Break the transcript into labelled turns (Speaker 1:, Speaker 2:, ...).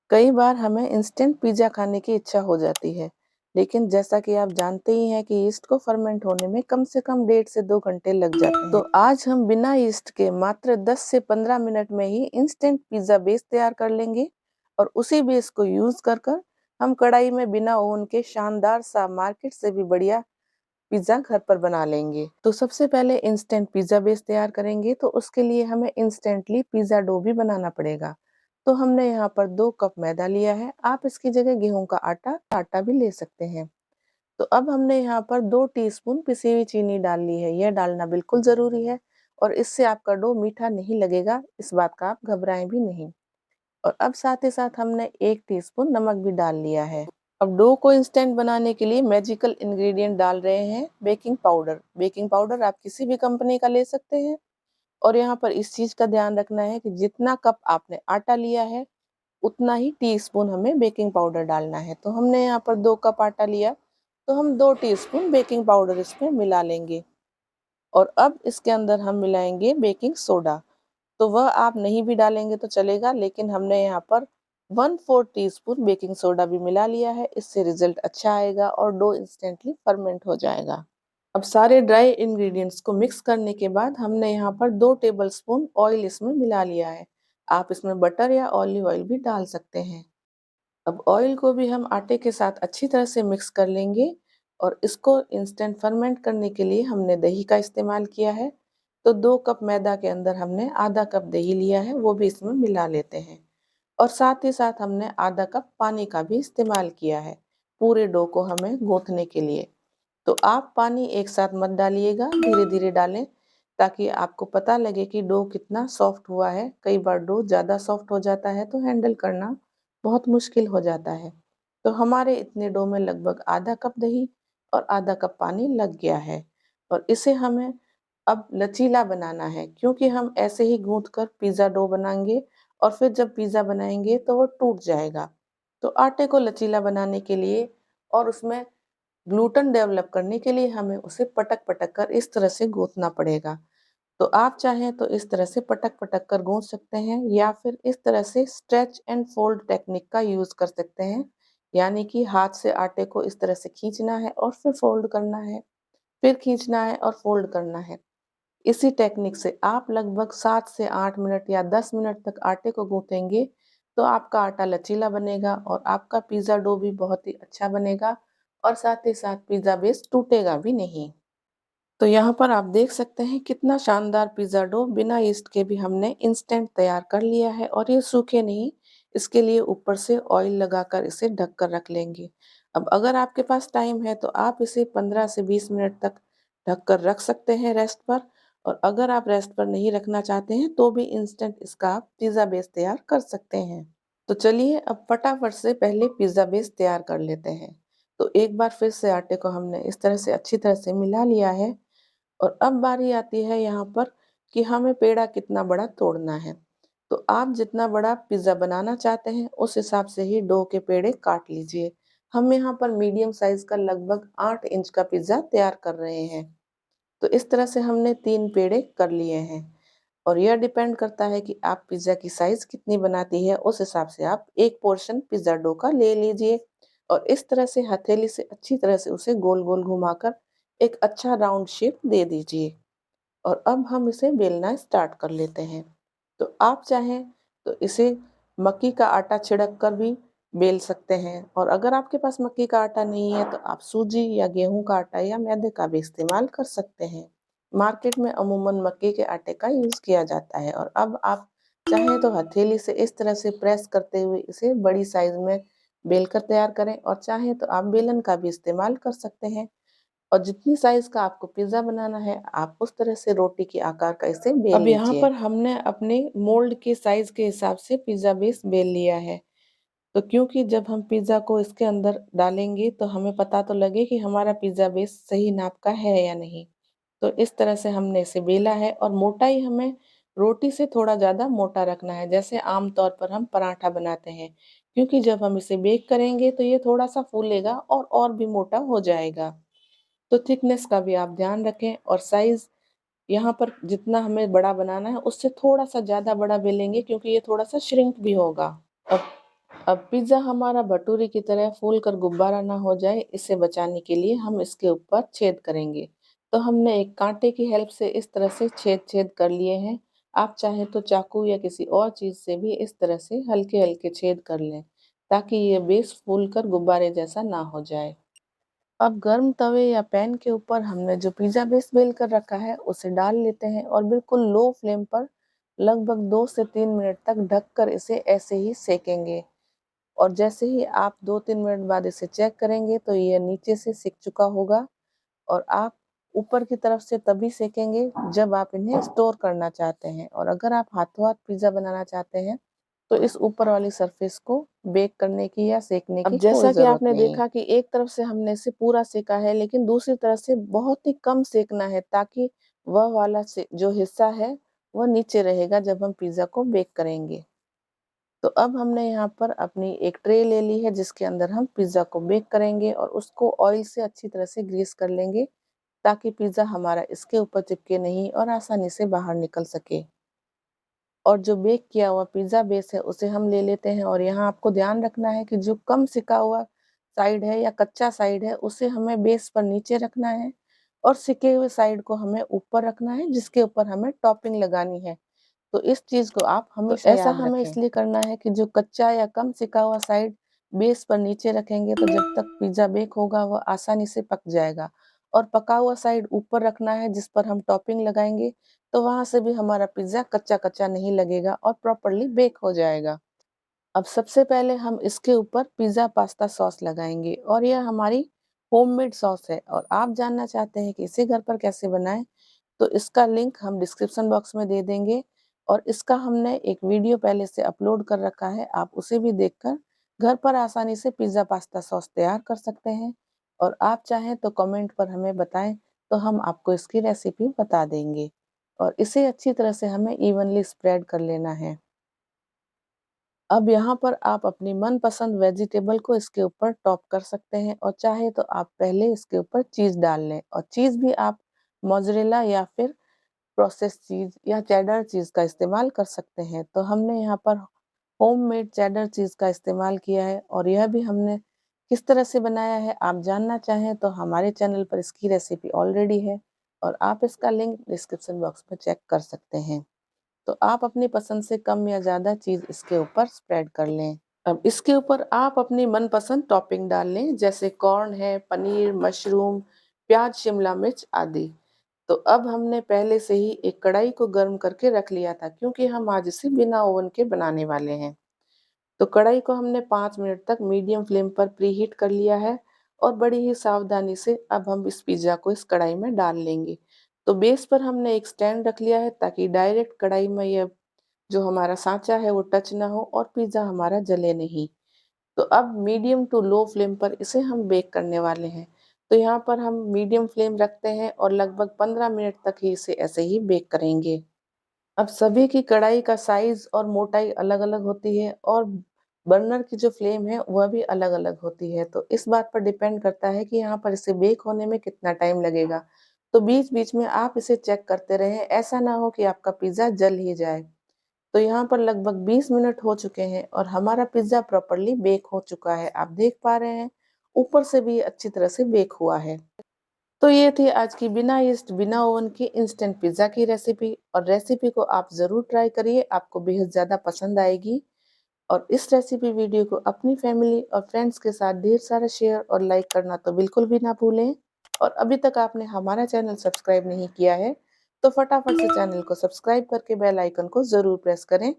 Speaker 1: कई बार हमें instant pizza खाने की इच्छा हो जाती है, लेकिन जैसा कि आप जानते ही हैं कि यीस्ट को फर्मेंट होने में कम से कम 1.5 से 2 घंटे लग जाते हैं। तो आज हम बिना यीस्ट के मात्र 10 से 15 मिनट में ही इंस्टेंट पिज़्ज़ा बेस तैयार कर लेंगे और उसी बेस को यूज़ कर कर हम कढ़ाई में बिना ओवन के शानदार सा मार्केट से भी बढ़िया पिज़्ज़ा घर पर बना लेंगे। तो सबसे पहले इंस्टेंट पिज़्ज़ा बेस तैयार करेंगे, तो उसके लिए हमें इंस्टेंटली पिज़्ज़ा डो भी बनाना पड़ेगा। तो हमने यहाँ पर 2 कप मैदा लिया है, आप इसकी जगह गेहूँ का आटा भी ले सकते हैं। तो अब हमने यहाँ पर 2 टीस्पून पिसी हुई चीनी डाल ली है, यह डालना बिल्कुल ज़रूरी है और इससे आपका डो मीठा नहीं लगेगा, इस बात का आप घबराएँ भी नहीं। और अब साथ ही साथ हमने 1 टीस्पून नमक भी डाल लिया है। अब डो को इंस्टेंट बनाने के लिए मैजिकल इंग्रेडिएंट डाल रहे हैं बेकिंग पाउडर। बेकिंग पाउडर आप किसी भी कंपनी का ले सकते हैं और यहाँ पर इस चीज़ का ध्यान रखना है कि जितना कप आपने आटा लिया है, उतना ही टीस्पून हमें बेकिंग पाउडर डालना है। तो हमने यहाँ पर 2 कप आटा लिया, तो हम 2 टीस्पून बेकिंग पाउडर इसमें मिला लेंगे और अब इसके अंदर हम मिलाएंगे बेकिंग सोडा। तो वह आप नहीं भी डालेंगे तो चलेगा, लेकिन हमने यहाँ पर 1/4 टीस्पून बेकिंग सोडा भी मिला लिया है, इससे रिजल्ट अच्छा आएगा और डो इंस्टेंटली फर्मेंट हो जाएगा। अब सारे ड्राई इंग्रेडिएंट्स को मिक्स करने के बाद हमने यहाँ पर 2 टेबलस्पून ऑयल इसमें मिला लिया है। आप इसमें बटर या ऑलिव ऑयल भी डाल सकते हैं। अब ऑयल को भी हम आटे के साथ अच्छी तरह से मिक्स कर लेंगे और इसको इंस्टेंट फर्मेंट करने के लिए हमने दही का इस्तेमाल किया है। तो 2 कप मैदा के अंदर हमने आधा कप दही लिया है, वो भी इसमें मिला लेते हैं और साथ ही साथ हमने आधा कप पानी का भी इस्तेमाल किया है पूरे डो को हमें गूंथने के लिए। तो आप पानी एक साथ मत डालिएगा, धीरे-धीरे डालें ताकि आपको पता लगे कि डो कितना सॉफ्ट हुआ है। कई बार डो ज़्यादा सॉफ्ट हो जाता है तो हैंडल करना बहुत मुश्किल हो जाता है। तो हमारे इतने डो में लगभग आधा कप दही और आधा कप पानी लग गया है और इसे हमें अब लचीला बनाना है, क्योंकि हम ऐसे ही गूँथ कर पिज़्ज़ा डो बनाएँगे और फिर जब पिज़्ज़ा बनाएँगे तो वो टूट जाएगा। तो आटे को लचीला बनाने के लिए और उसमें ग्लूटन डेवलप करने के लिए हमें उसे पटक-पटक कर इस तरह से गूँथना पड़ेगा। तो आप चाहें तो इस तरह से पटक-पटक कर गूँथ सकते हैं या फिर इस तरह से स्ट्रेच एंड फोल्ड टेक्निक का यूज़ कर सकते हैं। यानी कि हाथ से आटे को इस तरह से खींचना है और फिर फोल्ड करना है, फिर खींचना है और फोल्ड करना है। इसी टेक्निक से आप लगभग 7 से 8 मिनट या 10 मिनट तक आटे को गूँथेंगे, तो आपका आटा लचीला बनेगा और आपका पिज़्ज़ा डो भी बहुत ही अच्छा बनेगा और साथ ही साथ पिज़्ज़ा बेस टूटेगा भी नहीं। तो यहाँ पर आप देख सकते हैं कितना शानदार पिज़्ज़ा डो बिना यीस्ट के भी हमने इंस्टेंट तैयार कर लिया है और ये सूखे नहीं, इसके लिए ऊपर से ऑयल लगाकर इसे ढक कर रख लेंगे। अब अगर आपके पास टाइम है तो आप इसे 15 से 20 मिनट तक ढक कर रख सकते हैं रेस्ट पर और अगर आप रेस्ट पर नहीं रखना चाहते हैं तो भी इंस्टेंट इसका आप पिज़्ज़ा बेस तैयार कर सकते हैं। तो चलिए अब फटाफट से पहले पिज़्ज़ा बेस तैयार कर लेते हैं। तो एक बार फिर से आटे को हमने इस तरह से अच्छी तरह से मिला लिया है और अब बारी आती है यहाँ पर कि हमें पेड़ा कितना बड़ा तोड़ना है। तो आप जितना बड़ा पिज़्ज़ा बनाना चाहते हैं उस हिसाब से ही डो के पेड़े काट लीजिए। हम यहाँ पर मीडियम साइज़ का लगभग 8 इंच का पिज़्ज़ा तैयार कर रहे हैं। तो इस तरह से हमने 3 पेड़े कर लिए हैं और यह डिपेंड करता है कि आप पिज़्ज़ा की साइज़ कितनी बनाती है, उस हिसाब से आप एक पोर्शन पिज़्ज़ा डो का ले लीजिए और इस तरह से हथेली से अच्छी तरह से उसे गोल-गोल घुमाकर एक अच्छा राउंड शेप दे दीजिए और अब हम इसे बेलना स्टार्ट कर लेते हैं। तो आप चाहें तो इसे मक्की का आटा छिड़क कर भी बेल सकते हैं और अगर आपके पास मक्की का आटा नहीं है तो आप सूजी या गेहूँ का आटा या मैदे का भी इस्तेमाल कर सकते हैं। मार्केट में अमूमन मक्के के आटे का यूज़ किया जाता है और अब आप चाहें तो हथेली से इस तरह से प्रेस करते हुए इसे बड़ी साइज़ में बेल कर तैयार करें और चाहें तो आप बेलन का भी इस्तेमाल कर सकते हैं और जितनी साइज़ का आपको पिज़्ज़ा बनाना है, आप उस तरह से रोटी के आकार का इसे बेल लीजिए। अब यहाँ पर हमने अपने मोल्ड के साइज़ के हिसाब से पिज़्ज़ा बेस बेल लिया है। तो क्योंकि जब हम पिज़्ज़ा को इसके अंदर डालेंगे तो हमें पता तो लगे कि हमारा पिज़्ज़ा बेस सही नाप का है या नहीं। तो इस तरह से हमने इसे बेला है और मोटाई हमें रोटी से थोड़ा ज़्यादा मोटा रखना है, जैसे आम तौर पर हम पराठा बनाते हैं। क्योंकि जब हम इसे बेक करेंगे तो ये थोड़ा-सा फूलेगा और भी मोटा हो जाएगा। तो थिकनेस का भी आप ध्यान रखें और साइज़ यहाँ पर जितना हमें बड़ा बनाना है उससे थोड़ा-सा ज़्यादा बड़ा बेलेंगे, क्योंकि ये थोड़ा-सा श्रिंक भी होगा। अब अब पिज़्ज़ा हमारा भटूरे की तरह फूल कर गुब्बारा ना हो जाए, इसे बचाने के लिए हम इसके ऊपर छेद करेंगे। तो हमने एक कांटे की हेल्प से इस तरह से छेद-छेद कर लिए हैं। आप चाहें तो चाकू या किसी और चीज़ से भी इस तरह से हल्के-हल्के छेद कर लें, ताकि ये बेस फूल कर गुब्बारे जैसा ना हो जाए। अब गर्म तवे या पैन के ऊपर हमने जो पिज़्ज़ा बेस बेल कर रखा है, उसे डाल लेते हैं और बिल्कुल लो फ्लेम पर लगभग 2 से 3 मिनट तक ढककर इसे ऐसे ही सेकेंगे। और जैसे ही आप 2-3 मिनट बाद इसे चेक करेंगे तो ये नीचे से सिक चुका होगा। और आप ऊपर की तरफ से तभी सेकेंगे जब आप इन्हें स्टोर करना चाहते हैं। और अगर आप हाथों-हाथ पिज़्ज़ा बनाना चाहते हैं तो इस ऊपर वाली सरफेस को बेक करने की या सेकने की
Speaker 2: अब
Speaker 1: कोई
Speaker 2: जैसा कि
Speaker 1: ज़रूरत
Speaker 2: आपने
Speaker 1: नहीं।
Speaker 2: देखा कि एक तरफ से हमने इसे पूरा सेका है, लेकिन दूसरी तरफ से बहुत ही कम सेकना है, ताकि वह वाला से जो हिस्सा है, वह नीचे रहेगा जब हम पिज़्ज़ा को बेक करेंगे। तो अब हमने यहाँ पर अपनी एक ट्रे ले ली है जिसके अंदर हम पिज़्ज़ा को बेक करेंगे और उसको ऑयल से अच्छी तरह से ग्रीस कर लेंगे, ताकि पिज़्ज़ा हमारा इसके ऊपर चिपके नहीं और आसानी से बाहर निकल सके। और जो बेक किया हुआ पिज़्ज़ा बेस है उसे हम ले लेते हैं और यहाँ आपको ध्यान रखना है कि जो कम सिका हुआ साइड है या कच्चा साइड है, उसे हमें बेस पर नीचे रखना है और सिके हुए साइड को हमें ऊपर रखना है, जिसके ऊपर हमें टॉपिंग लगानी है। तो इस चीज़ को आप
Speaker 1: तो
Speaker 2: हमेशा
Speaker 1: ऐसा
Speaker 2: याद
Speaker 1: हमें
Speaker 2: रखें।
Speaker 1: इसलिए करना है कि जो कच्चा या कम सिका हुआ साइड बेस पर नीचे रखेंगे तो जब तक पिज़्ज़ा बेक होगा वह आसानी से पक जाएगा। और पका हुआ साइड ऊपर रखना है जिस पर हम टॉपिंग लगाएँगे, तो वहाँ से भी हमारा पिज़्ज़ा कच्चा-कच्चा नहीं लगेगा और प्रॉपर्ली बेक हो जाएगा। अब सबसे पहले हम इसके ऊपर पिज़्ज़ा पास्ता सॉस लगाएँगे और यह हमारी होममेड सॉस है। और आप जानना चाहते हैं कि इसे घर पर कैसे बनाएँ? तो इसका लिंक हम डिस्क्रिप्शन बॉक्स में दे देंगे और इसका हमने एक वीडियो पहले से अपलोड कर रखा है, आप उसे भी देखकर घर पर आसानी से पिज़्ज़ा पास्ता सॉस तैयार कर सकते हैं। और आप चाहें तो कमेंट पर हमें बताएँ, तो हम आपको इसकी रेसिपी बता देंगे। और इसे अच्छी तरह से हमें इवनली स्प्रेड कर लेना है। अब यहाँ पर आप अपनी मनपसंद वेजिटेबल को इसके ऊपर टॉप कर सकते हैं और चाहे तो आप पहले इसके ऊपर चीज़ डाल लें। और चीज़ भी आप मोज़रेला या फिर प्रोसेस्ड चीज़ या चेडर चीज़ का इस्तेमाल कर सकते हैं। तो हमने यहाँ पर होममेड चेडर चीज़ का इस्तेमाल किया है और यह भी हमने किस तरह से बनाया है, आप जानना चाहें तो हमारे चैनल पर इसकी रेसिपी ऑलरेडी है और आप इसका लिंक डिस्क्रिप्शन बॉक्स में चेक कर सकते हैं। तो आप अपनी पसंद से कम या ज़्यादा चीज़ इसके ऊपर स्प्रेड कर लें। अब इसके ऊपर आप अपनी मनपसंद टॉपिंग डाल लें, जैसे कॉर्न है, पनीर, मशरूम, प्याज, शिमला मिर्च आदि। तो अब हमने पहले से ही एक कढ़ाई को गर्म करके रख लिया था, क्योंकि हम आज इसे बिना ओवन के बनाने वाले हैं। तो कढ़ाई को हमने 5 मिनट तक मीडियम फ्लेम पर प्रीहीट कर लिया है और बड़ी ही सावधानी से अब हम इस पिज़्ज़ा को इस कढ़ाई में डाल लेंगे। तो बेस पर हमने एक स्टैंड रख लिया है, ताकि डायरेक्ट कढ़ाई में यह जो हमारा साँचा है वो टच ना हो और पिज़्ज़ा हमारा जले नहीं। तो अब मीडियम टू लो फ्लेम पर इसे हम बेक करने वाले हैं। तो यहाँ पर हम मीडियम फ्लेम रखते हैं और लगभग 15 मिनट तक ही इसे ऐसे ही बेक करेंगे। अब सभी की कढ़ाई का साइज़ और मोटाई अलग-अलग होती है और बर्नर की जो फ्लेम है वह भी अलग-अलग होती है। तो इस बात पर डिपेंड करता है कि यहाँ पर इसे बेक होने में कितना टाइम लगेगा। तो बीच-बीच में आप इसे चेक करते रहें, ऐसा ना हो कि आपका पिज़्ज़ा जल ही जाए। तो यहाँ पर लगभग 20 मिनट हो चुके हैं और हमारा पिज़्ज़ा प्रॉपर्ली बेक हो चुका है। आप देख पा रहे हैं, ऊपर से भी अच्छी तरह से बेक हुआ है। तो ये थी आज की बिना यीस्ट, बिना ओवन की इंस्टेंट पिज़्ज़ा की रेसिपी। और रेसिपी को आप ज़रूर ट्राई करिए, आपको बेहद ज़्यादा पसंद आएगी। और इस रेसिपी वीडियो को अपनी फैमिली और फ्रेंड्स के साथ ढेर सारा शेयर और लाइक करना तो बिल्कुल भी ना भूलें। और अभी तक आपने हमारा चैनल सब्सक्राइब नहीं किया है, तो फटाफट से चैनल को सब्सक्राइब करके बेल आइकन को ज़रूर प्रेस करें,